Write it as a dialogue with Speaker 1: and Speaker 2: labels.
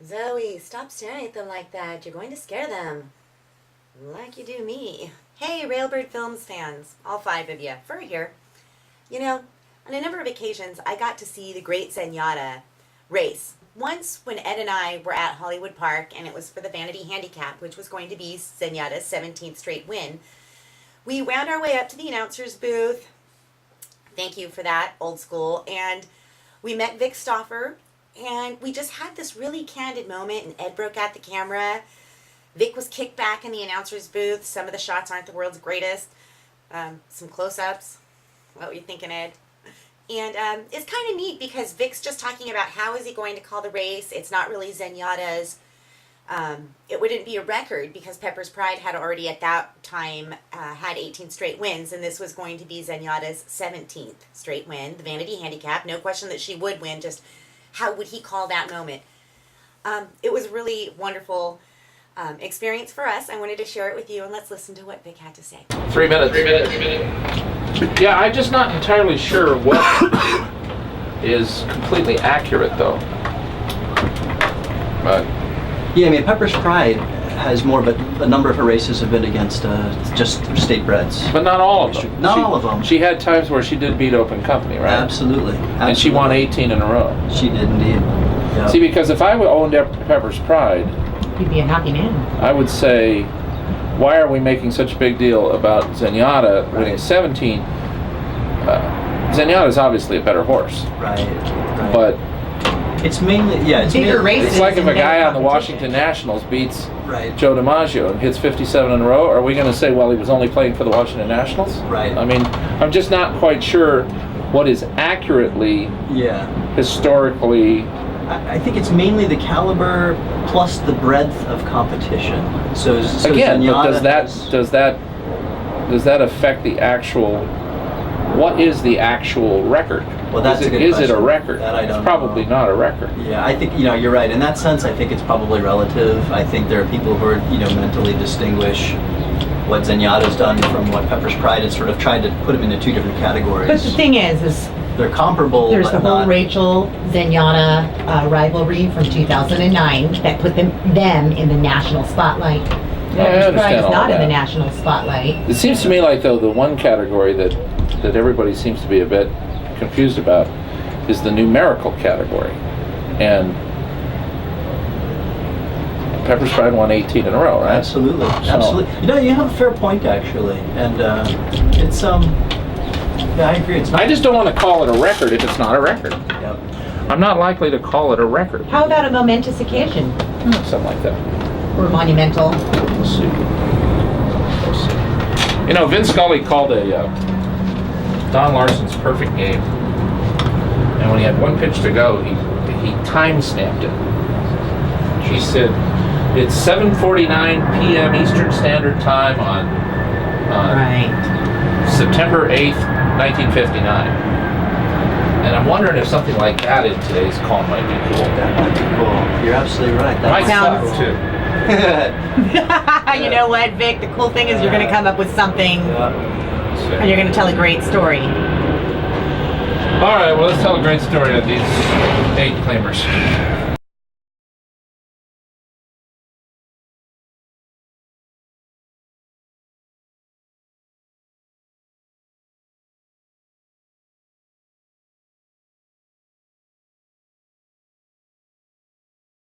Speaker 1: Zoe, stop staring at them like that. You're going to scare them. Like you do me. Hey, Railbird Films fans, all 5 of you, Fur here. You know, on a number of occasions, I got to see the great Zenyatta race. Once when Ed and I were at Hollywood Park, and it was for the Vanity Handicap, which was going to be Zenyatta's 17th straight win, we wound our way up to the announcer's booth. Thank you for that, old school. And we met Vic Stauffer, and we just had this really candid moment, and Ed broke out the camera. Vic was kicked back in the announcer's booth. Some of the shots aren't the world's greatest. Some close-ups. What were you thinking, Ed? And it's kind of neat because Vic's just talking about how is he going to call the race. It's not really Zenyatta's. It wouldn't be a record because Pepper's Pride had already at that time had 18 straight wins, and this was going to be Zenyatta's 17th straight win, the Vanity Handicap. No question that she would win, just how would he call that moment? It was a really wonderful experience for us. I wanted to share it with you, and let's listen to what Vic had to say.
Speaker 2: 3 minutes. 3 minutes. 3 minutes. Yeah, I'm just not entirely sure what is completely accurate, though. But
Speaker 3: yeah, I mean, Pepper's Pride has more, but a number of her races have been against just state breds.
Speaker 2: But not all of them.
Speaker 3: Not all of them.
Speaker 2: She had times where she did beat Open Company, right?
Speaker 3: Absolutely.
Speaker 2: And she won 18 in a row.
Speaker 3: She did indeed. Yep.
Speaker 2: See, because if I owned Pepper's Pride,
Speaker 4: you'd be a happy man.
Speaker 2: I would say, why are we making such a big deal about Zenyatta winning 17? Zenyatta is obviously a better horse.
Speaker 3: Right.
Speaker 2: But
Speaker 3: it's mainly, yeah, it's
Speaker 4: bigger races.
Speaker 2: It's like if a guy on the Washington Nationals beats
Speaker 3: right.
Speaker 2: Joe DiMaggio and hits 57 in a row, are we going to say, well, he was only playing for the Washington Nationals?
Speaker 3: Right.
Speaker 2: I mean, I'm just not quite sure what is accurately, historically.
Speaker 3: I think it's mainly the caliber plus the breadth of competition. So
Speaker 2: again,
Speaker 3: Zenyatta
Speaker 2: does that affect the actual? What is the actual record?
Speaker 3: Well, that's
Speaker 2: is
Speaker 3: a good
Speaker 2: it
Speaker 3: question.
Speaker 2: a record?
Speaker 3: That I don't
Speaker 2: it's probably
Speaker 3: know.
Speaker 2: Not a record.
Speaker 3: Yeah, I think you're right. In that sense, I think it's probably relative. I think there are people who are mentally distinguish what Zenyatta's done from what Pepper's Pride has sort of tried to put them into 2 different categories.
Speaker 4: But the thing is
Speaker 3: they're comparable.
Speaker 4: There's
Speaker 3: but
Speaker 4: the whole
Speaker 3: not...
Speaker 4: Rachel Zenyatta rivalry from 2009 that put them in the national spotlight. Pepper's Pride is not in the national spotlight.
Speaker 2: It seems to me like, though, the one category that everybody seems to be a bit confused about is the numerical category. And Pepper's Pride won 18 in a row, right?
Speaker 3: Absolutely. Absolutely. You have a fair point, actually. And it's, yeah, I agree.
Speaker 2: I just don't want to call it a record if it's not a record.
Speaker 3: Yep.
Speaker 2: I'm not likely to call it a record.
Speaker 4: How about a momentous occasion?
Speaker 2: Something like that.
Speaker 4: Or monumental?
Speaker 2: We'll see. Vince Scully called a Don Larson's perfect game, and when he had 1 pitch to go, he time-stamped it. He said, it's 7:49 p.m. Eastern Standard Time on September 8th, 1959. And I'm wondering if something like that in today's call might be cool.
Speaker 3: That might be cool. You're absolutely right. That
Speaker 2: might
Speaker 4: sounds
Speaker 2: suck, too.
Speaker 4: You know what, Vic? The cool thing is you're going to come up with something, and you're going to tell a great story.
Speaker 2: All right, well, let's tell a great story of these 8 claimers.